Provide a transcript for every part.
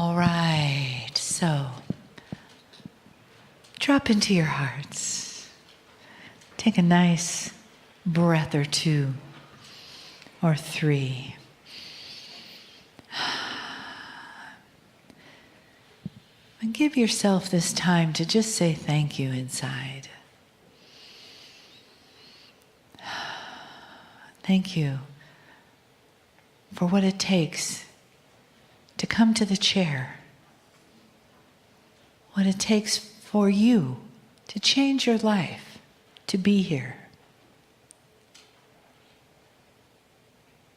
All right, so drop into your hearts. Take a nice breath or two or three. And give yourself this time to just say thank you inside. Thank you for what it takes to come to the chair. What it takes for you to change your life, to be here.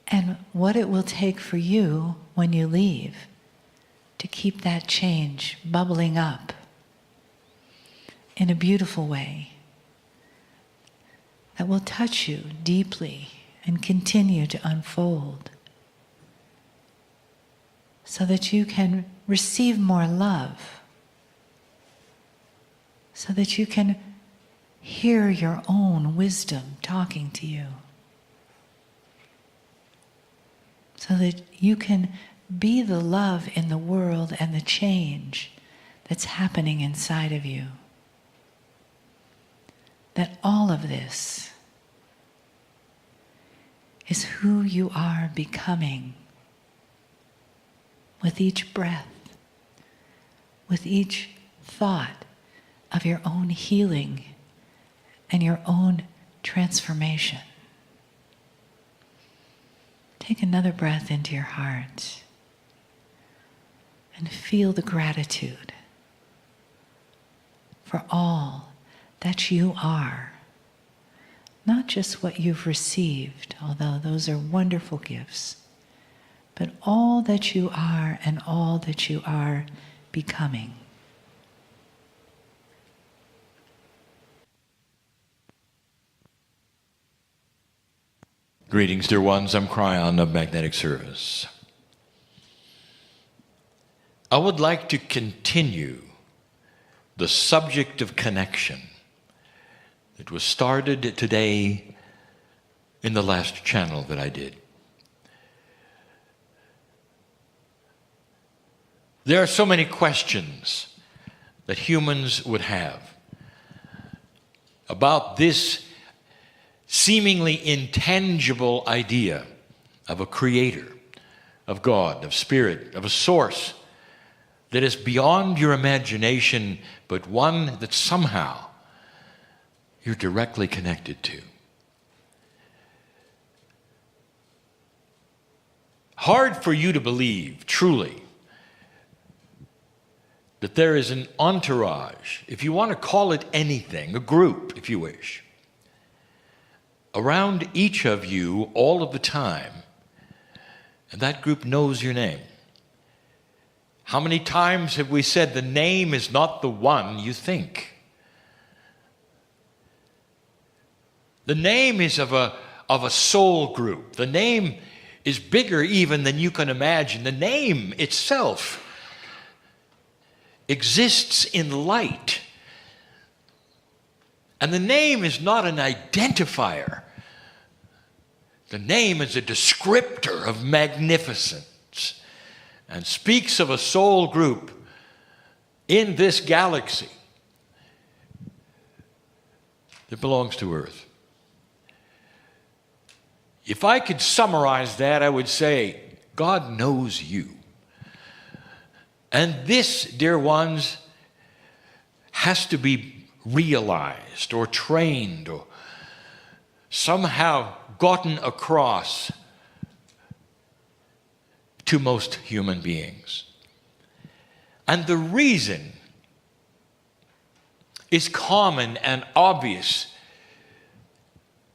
And what it will take for you when you leave to keep that change bubbling up in a beautiful way that will touch you deeply and continue to unfold so that you can receive more love, so that you can hear your own wisdom talking to you, so that you can be the love in the world and the change that's happening inside of you. That all of this is who you are becoming with each breath, with each thought of your own healing and your own transformation. Take another breath into your heart and feel the gratitude for all that you are. Not just what you've received, although those are wonderful gifts, but all that you are and all that you are becoming. Greetings, dear ones. I'm Kryon of Magnetic Service. I would like to continue the subject of connection that was started today in the last channel that I did. There are so many questions that humans would have about this seemingly intangible idea of a creator, of God, of spirit, of a source that is beyond your imagination, but one that somehow you're directly connected to. Hard for you to believe, truly, that there is an entourage, if you want to call it anything, a group, if you wish, around each of you all of the time, and that group knows your name. How many times have we said the name is not the one you think? The name is of a soul group. The name is bigger even than you can imagine. The name itself exists in light. And the name is not an identifier. The name is a descriptor of magnificence and speaks of a soul group in this galaxy that belongs to Earth. If I could summarize that, I would say, God knows you. And this, dear ones, has to be realized or trained or somehow gotten across to most human beings. And the reason is common and obvious.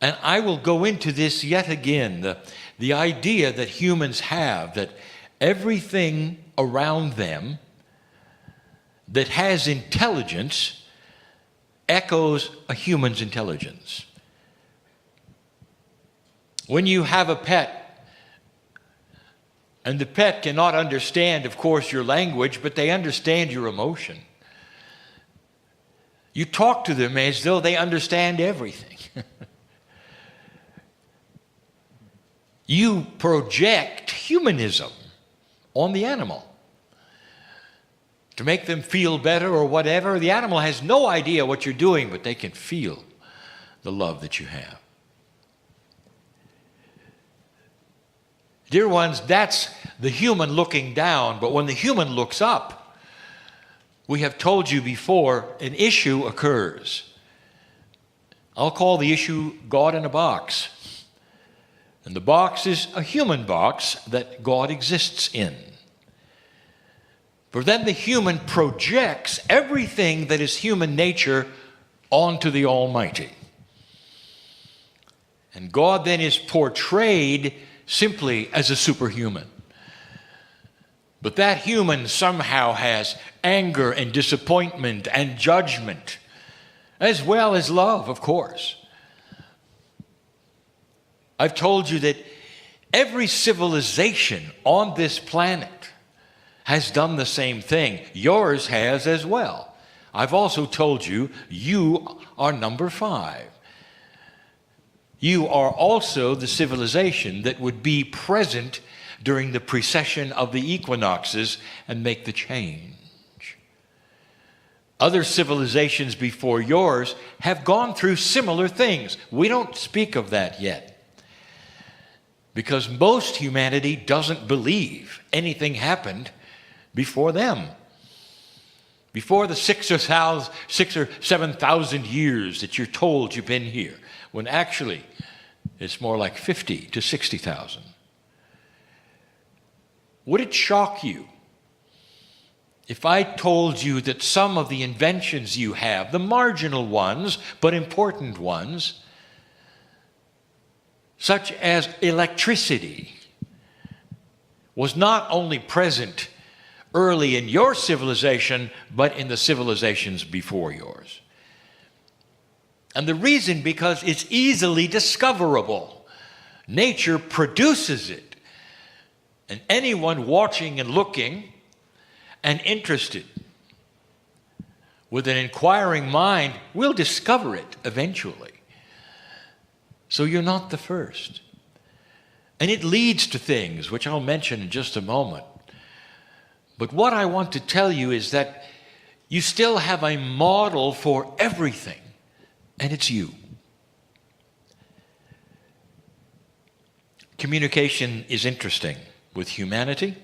And I will go into this yet again, the idea that humans have that everything around them that has intelligence echoes a human's intelligence. When you have a pet, and the pet cannot understand, of course, your language, but they understand your emotion. You talk to them as though they understand everything. You project humanism on the animal. to make them feel better or whatever. The animal has no idea what you're doing, but they can feel the love that you have. Dear ones, that's the human looking down, but when the human looks up, we have told you before, an issue occurs. I'll call the issue God in a box. And the box is a human box that God exists in. For then the human projects everything that is human nature onto the Almighty. And God then is portrayed simply as a superhuman. But that human somehow has anger and disappointment and judgment, as well as love, of course. I've told you that every civilization on this planet has done the same thing. Yours has as well. I've also told you, you are number 5. You are also the civilization that would be present during the precession of the equinoxes and make the change. Other civilizations before yours have gone through similar things. We don't speak of that yet, because most humanity doesn't believe anything happened before them. Before the 6,000 or 7,000 years that you're told you've been here, when actually it's more like 50 to 60,000. Would it shock you if I told you that some of the inventions you have, the marginal ones but important ones, such as electricity, was not only present early in your civilization, but in the civilizations before yours? And the reason, because it's easily discoverable. Nature produces it. And anyone watching and looking and interested with an inquiring mind will discover it eventually. So you're not the first. And it leads to things which I'll mention in just a moment. But what I want to tell you is that you still have a model for everything, and it's you. Communication is interesting with humanity.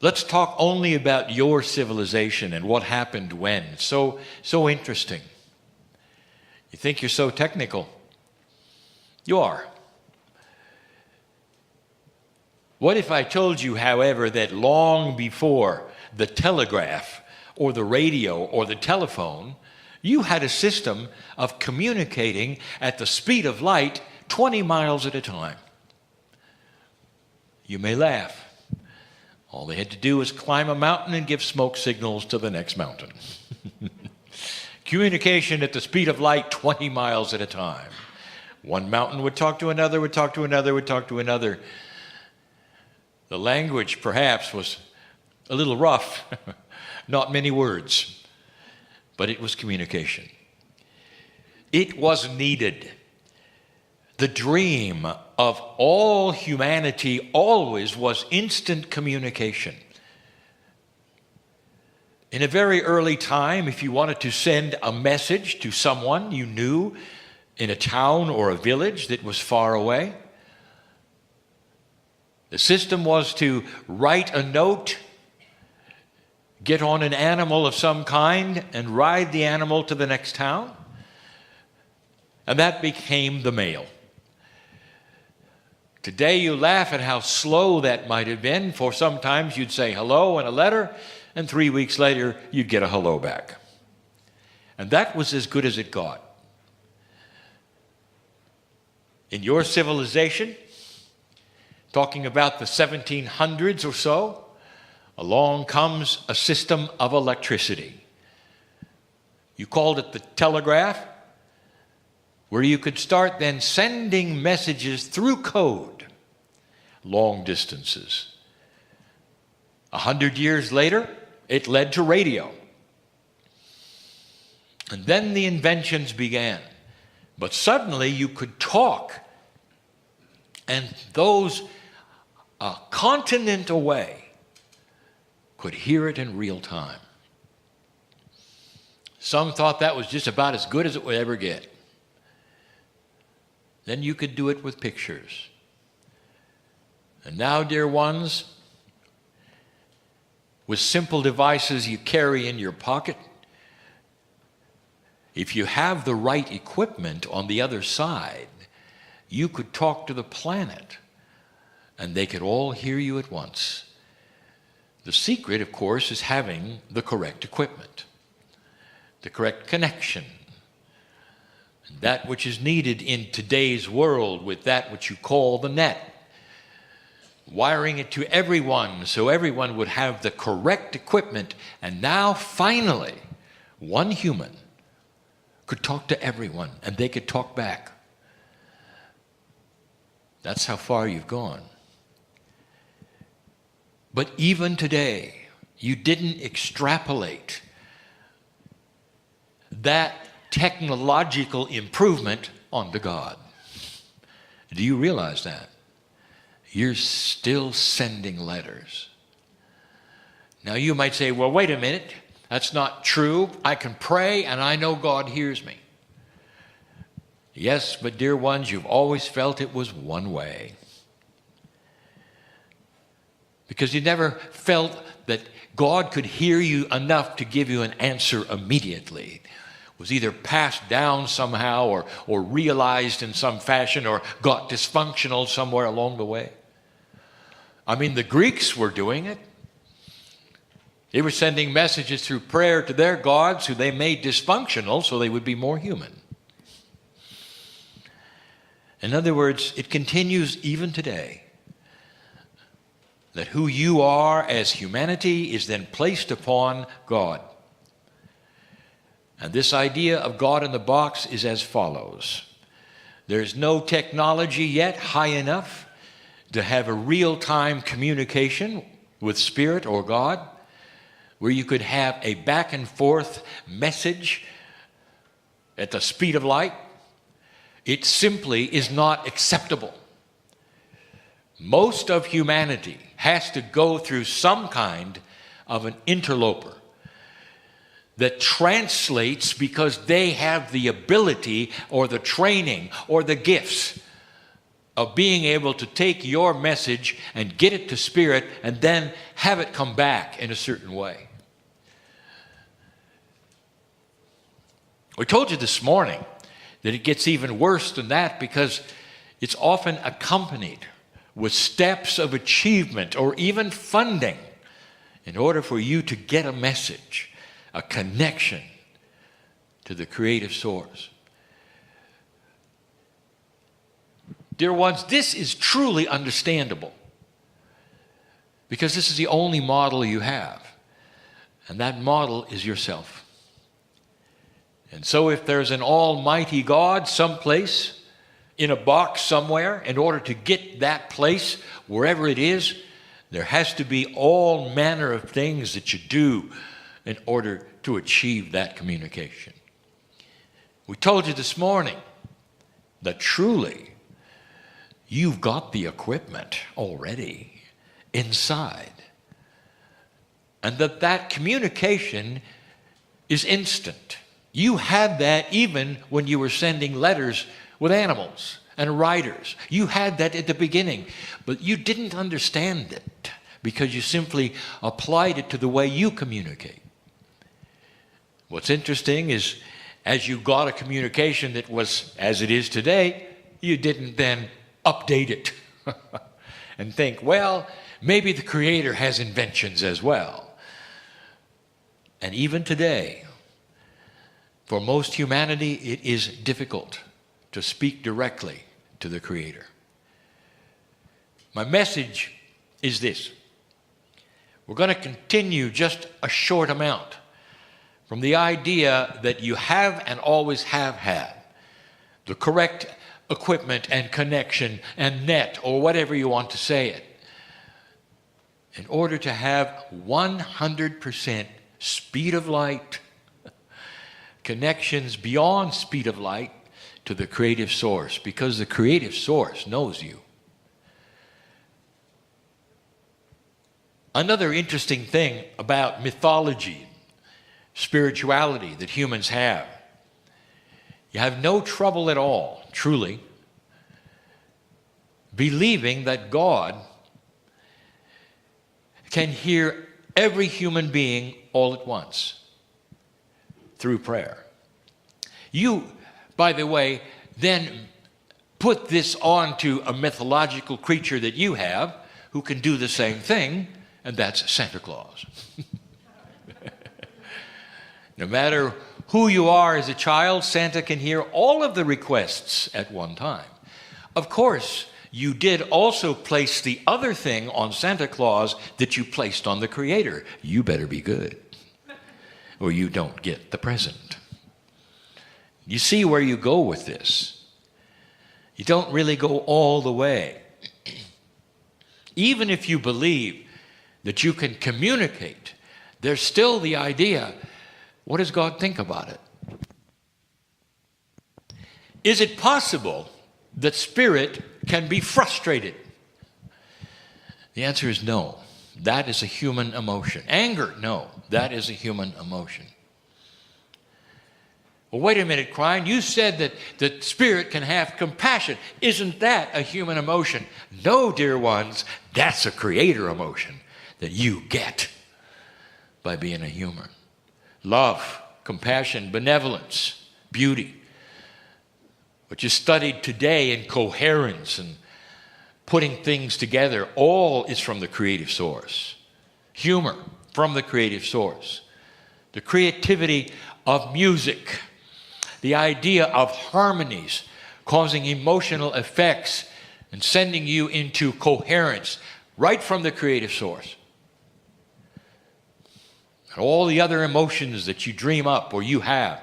Let's talk only about your civilization and what happened when. So interesting. You think you're so technical. You are. What if I told you, however, that long before the telegraph or the radio or the telephone, you had a system of communicating at the speed of light 20 miles at a time? You may laugh. All they had to do was climb a mountain and give smoke signals to the next mountain. Communication at the speed of light 20 miles at a time. One mountain would talk to another, would talk to another, would talk to another. The language, perhaps, was a little rough. Not many words. But it was communication. It was needed. The dream of all humanity always was instant communication. In a very early time, if you wanted to send a message to someone you knew in a town or a village that was far away, the system was to write a note, get on an animal of some kind, and ride the animal to the next town. And that became the mail. Today you laugh at how slow that might have been, for sometimes you'd say hello in a letter, and 3 weeks later you'd get a hello back. And that was as good as it got. In your civilization, talking about the 1700s or so, along comes a system of electricity. You called it the telegraph, where you could start then sending messages through code, long distances. 100 years later, it led to radio. And then the inventions began. But suddenly you could talk, and those a continent away could hear it in real time. Some thought that was just about as good as it would ever get. Then you could do it with pictures. And now, dear ones, with simple devices you carry in your pocket, if you have the right equipment on the other side, you could talk to the planet, and they could all hear you at once. The secret, of course, is having the correct equipment, the correct connection, and that which is needed in today's world with that which you call the net. Wiring it to everyone so everyone would have the correct equipment. And now, finally, one human could talk to everyone and they could talk back. That's how far you've gone. But even today, you didn't extrapolate that technological improvement onto God. Do you realize that? You're still sending letters. Now you might say, well, wait a minute. That's not true. I can pray and I know God hears me. Yes, but dear ones, you've always felt it was one way. Because you never felt that God could hear you enough to give you an answer immediately. It was either passed down somehow or realized in some fashion or got dysfunctional somewhere along the way. I mean, the Greeks were doing it. They were sending messages through prayer to their gods who they made dysfunctional so they would be more human. In other words, it continues even today that who you are as humanity is then placed upon God. And this idea of God in the box is as follows. There's no technology yet high enough to have a real-time communication with Spirit or God, where you could have a back and forth message at the speed of light. It simply is not acceptable. Most of humanity has to go through some kind of an interloper that translates because they have the ability or the training or the gifts of being able to take your message and get it to Spirit and then have it come back in a certain way. We told you this morning that it gets even worse than that because it's often accompanied with steps of achievement or even funding in order for you to get a message, a connection to the creative source. Dear ones, this is truly understandable because this is the only model you have, and that model is yourself. And so if there's an almighty God someplace in a box somewhere, in order to get that place, wherever it is, there has to be all manner of things that you do in order to achieve that communication. We told you this morning that truly you've got the equipment already inside, and that communication is instant. You had that even when you were sending letters with animals and writers. You had that at the beginning, but you didn't understand it because you simply applied it to the way you communicate. What's interesting is as you got a communication that was as it is today, you didn't then update it and think, well, maybe the Creator has inventions as well. And even today, for most humanity, it is difficult to speak directly to the Creator. My message is this. We're going to continue just a short amount from the idea that you have and always have had the correct equipment and connection and net, or whatever you want to say it, in order to have 100% speed of light, connections beyond speed of light to the creative source, because the creative source knows you. Another interesting thing about mythology, spirituality that humans have, you have no trouble at all, truly, believing that God can hear every human being all at once through prayer. You, by the way, then put this on to a mythological creature that you have who can do the same thing, and that's Santa Claus. No matter who you are as a child, Santa can hear all of the requests at one time. Of course, you did also place the other thing on Santa Claus that you placed on the Creator. You better be good, or you don't get the present. You see where you go with this. You don't really go all the way. Even if you believe that you can communicate, there's still the idea, what does God think about it? Is it possible that spirit can be frustrated? The answer is no. That is a human emotion. Anger, no. That is a human emotion. Well, wait a minute, Kryon. You said that spirit can have compassion. Isn't that a human emotion? No, dear ones, that's a creator emotion that you get by being a human. Love, compassion, benevolence, beauty. What you studied today in coherence and putting things together, all is from the creative source. Humor, from the creative source. The creativity of music. The idea of harmonies causing emotional effects and sending you into coherence right from the creative source. And all the other emotions that you dream up or you have,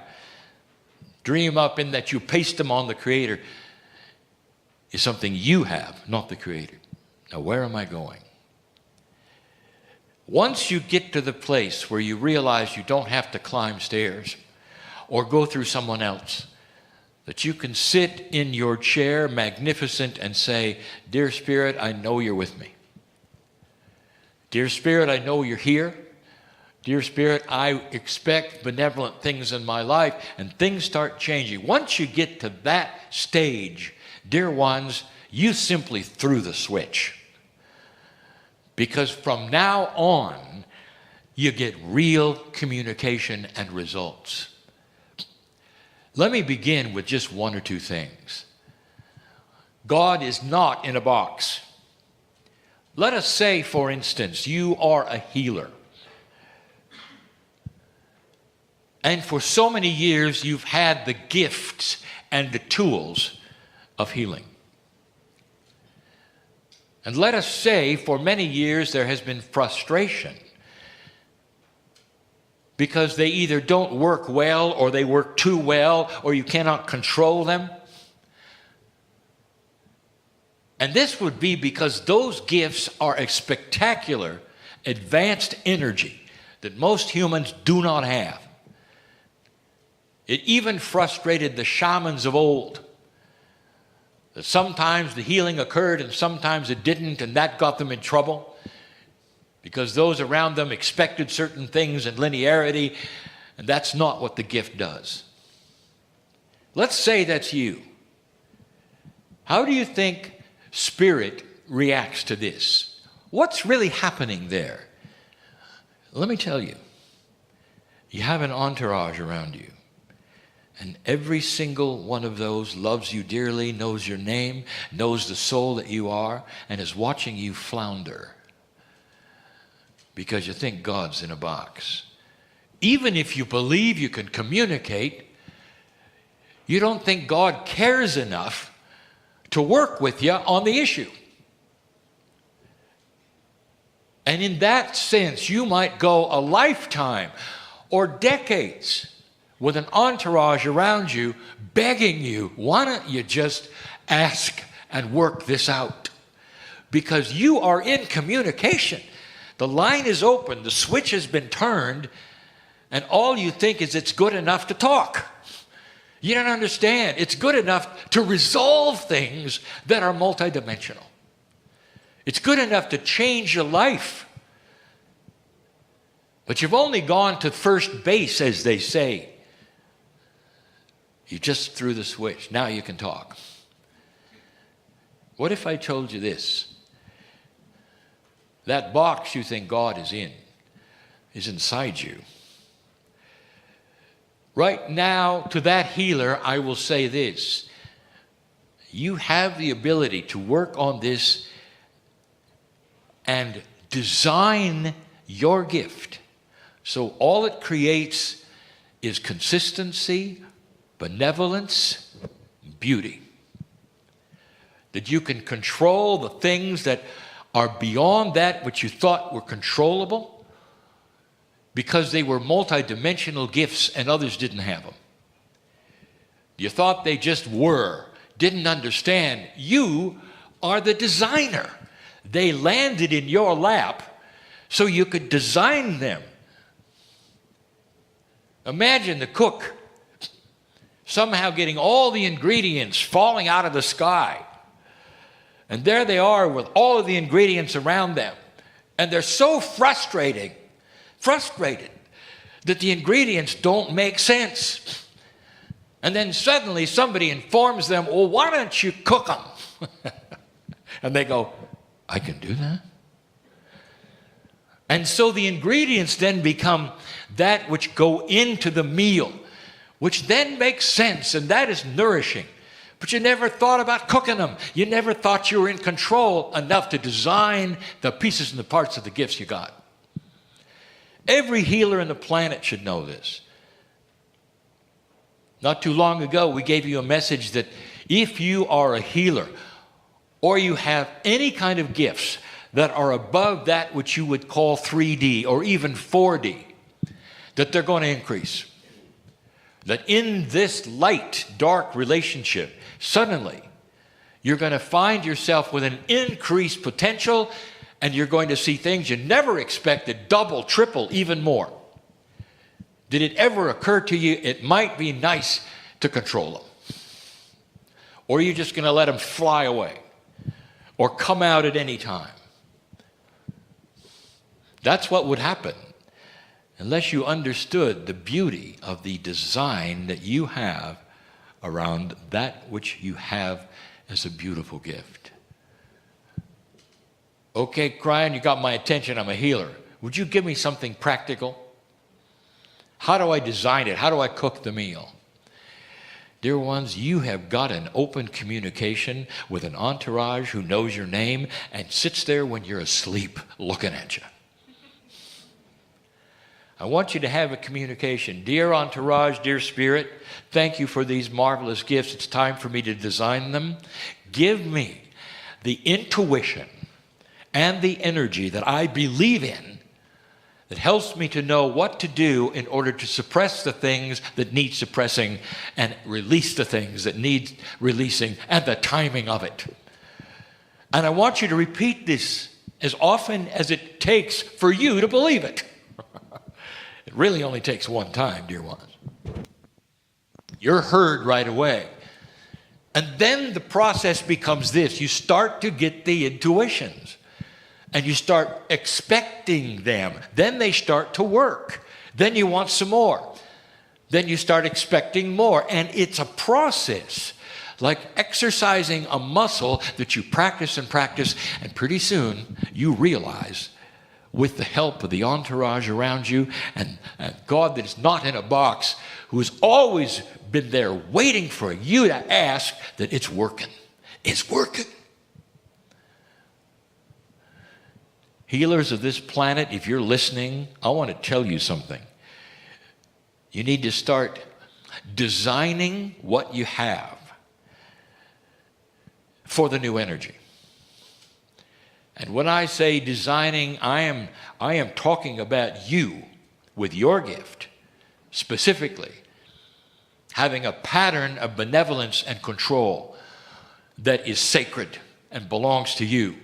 dream up in that you paste them on the Creator, is something you have, not the Creator. Now, where am I going? Once you get to the place where you realize you don't have to climb stairs or go through someone else, that you can sit in your chair, magnificent, and say, Dear Spirit, I know you're with me. Dear Spirit, I know you're here. Dear Spirit, I expect benevolent things in my life, and things start changing. Once you get to that stage, dear ones, you simply threw the switch. Because from now on, you get real communication and results. Let me begin with just one or two things. God is not in a box. Let us say, for instance, you are a healer. And for so many years, you've had the gifts and the tools of healing. And let us say, for many years, there has been frustration because they either don't work well or they work too well or you cannot control them. And this would be because those gifts are a spectacular, advanced energy that most humans do not have. It even frustrated the shamans of old. That sometimes the healing occurred and sometimes it didn't, and that got them in trouble because those around them expected certain things in linearity, and that's not what the gift does. Let's say that's you. How do you think spirit reacts to this? What's really happening there? Let me tell you. You have an entourage around you. And every single one of those loves you dearly, knows your name, knows the soul that you are, and is watching you flounder because you think God's in a box. Even if you believe you can communicate, you don't think God cares enough to work with you on the issue. And in that sense, you might go a lifetime or decades with an entourage around you begging you, why don't you just ask and work this out? Because you are in communication. The line is open, the switch has been turned, and all you think is it's good enough to talk. You don't understand. It's good enough to resolve things that are multidimensional. It's good enough to change your life. But you've only gone to first base, as they say. You just threw the switch. Now you can talk. What if I told you this? That box you think God is in is inside you. Right now, to that healer, I will say this. You have the ability to work on this and design your gift. So all it creates is consistency, benevolence, beauty. That you can control the things that are beyond that which you thought were controllable because they were multidimensional gifts and others didn't have them. You thought they just were, didn't understand. You are the designer. They landed in your lap so you could design them. Imagine the cook somehow getting all the ingredients falling out of the sky. And there they are with all of the ingredients around them. And they're so frustrated that the ingredients don't make sense. And then suddenly somebody informs them, well, why don't you cook them? And they go, I can do that? And so the ingredients then become that which go into the meal, which then makes sense, and that is nourishing. But you never thought about cooking them. You never thought you were in control enough to design the pieces and the parts of the gifts you got. Every healer on the planet should know this. Not too long ago, we gave you a message that if you are a healer or you have any kind of gifts that are above that which you would call 3D or even 4D, that they're going to increase. That in this light-dark relationship, suddenly you're going to find yourself with an increased potential, and you're going to see things you never expected, double, triple, even more. Did it ever occur to you it might be nice to control them? Or are you just going to let them fly away or come out at any time? That's what would happen unless you understood the beauty of the design that you have around that which you have as a beautiful gift. Okay, Kryon, you got my attention. I'm a healer. Would you give me something practical? How do I design it? How do I cook the meal? Dear ones, you have got an open communication with an entourage who knows your name and sits there when you're asleep looking at you. I want you to have a communication. Dear entourage, dear spirit, thank you for these marvelous gifts. It's time for me to design them. Give me the intuition and the energy that I believe in that helps me to know what to do in order to suppress the things that need suppressing and release the things that need releasing and the timing of it. And I want you to repeat this as often as it takes for you to believe it. It really only takes one time, dear ones. You're heard right away. And then the process becomes this. You start to get the intuitions. And you start expecting them. Then they start to work. Then you want some more. Then you start expecting more. And it's a process, like exercising a muscle that you practice and practice. And pretty soon you realize, with the help of the entourage around you and God that is not in a box, who has always been there waiting for you to ask, that it's working. It's working. Healers of this planet, if you're listening, I want to tell you something. You need to start designing what you have for the new energy. And when I say designing, I am talking about you with your gift, specifically having a pattern of benevolence and control that is sacred and belongs to you,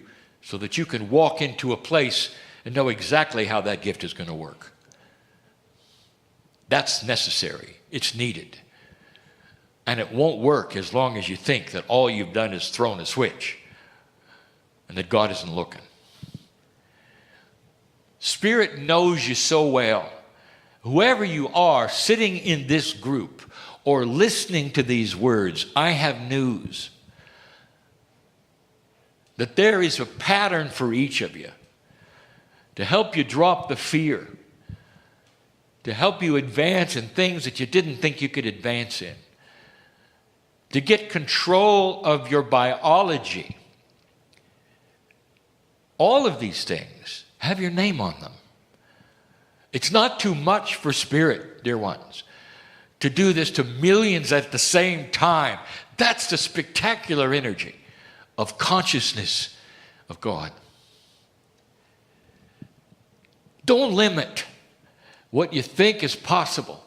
so that you can walk into a place and know exactly how that gift is going to work. That's necessary. It's needed. And it won't work as long as you think that all you've done is thrown a switch and that God isn't looking. Spirit knows you so well. Whoever you are sitting in this group or listening to these words, I have news. That there is a pattern for each of you to help you drop the fear, to help you advance in things that you didn't think you could advance in, to get control of your biology. All of these things have your name on them. It's not too much for Spirit, dear ones, to do this to millions at the same time. That's the spectacular energy of consciousness of God. Don't limit what you think is possible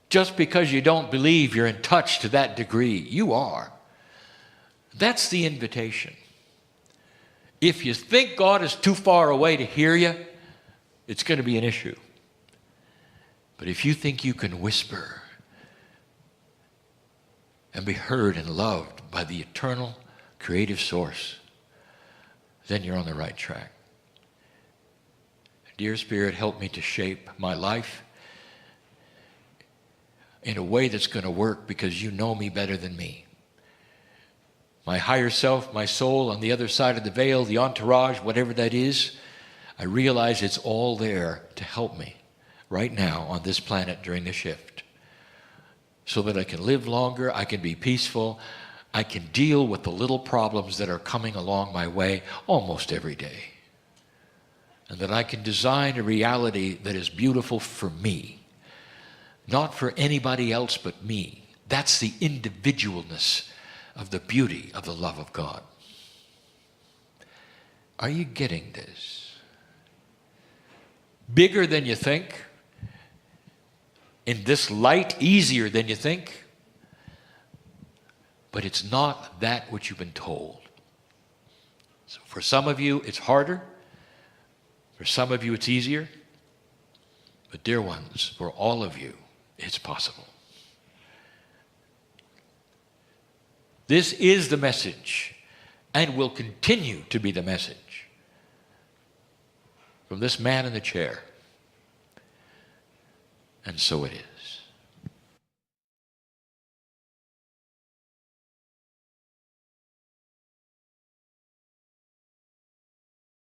just because you don't believe you're in touch to that degree. You are. That's the invitation. If you think God is too far away to hear you, it's going to be an issue. But if you think you can whisper and be heard and loved by the eternal creative source, then you're on the right track. Dear Spirit, help me to shape my life in a way that's going to work because you know me better than me. My higher self, my soul on the other side of the veil, the entourage, whatever that is, I realize it's all there to help me right now on this planet during the shift so that I can live longer, I can be peaceful, I can deal with the little problems that are coming along my way almost every day. And that I can design a reality that is beautiful for me, not for anybody else but me. That's the individualness of the beauty of the love of God. Are you getting this? Bigger than you think, in this light, easier than you think, but it's not that which you've been told. So for some of you, it's harder. For some of you, it's easier. But dear ones, for all of you, it's possible. This is the message and will continue to be the message from this man in the chair. And so it is.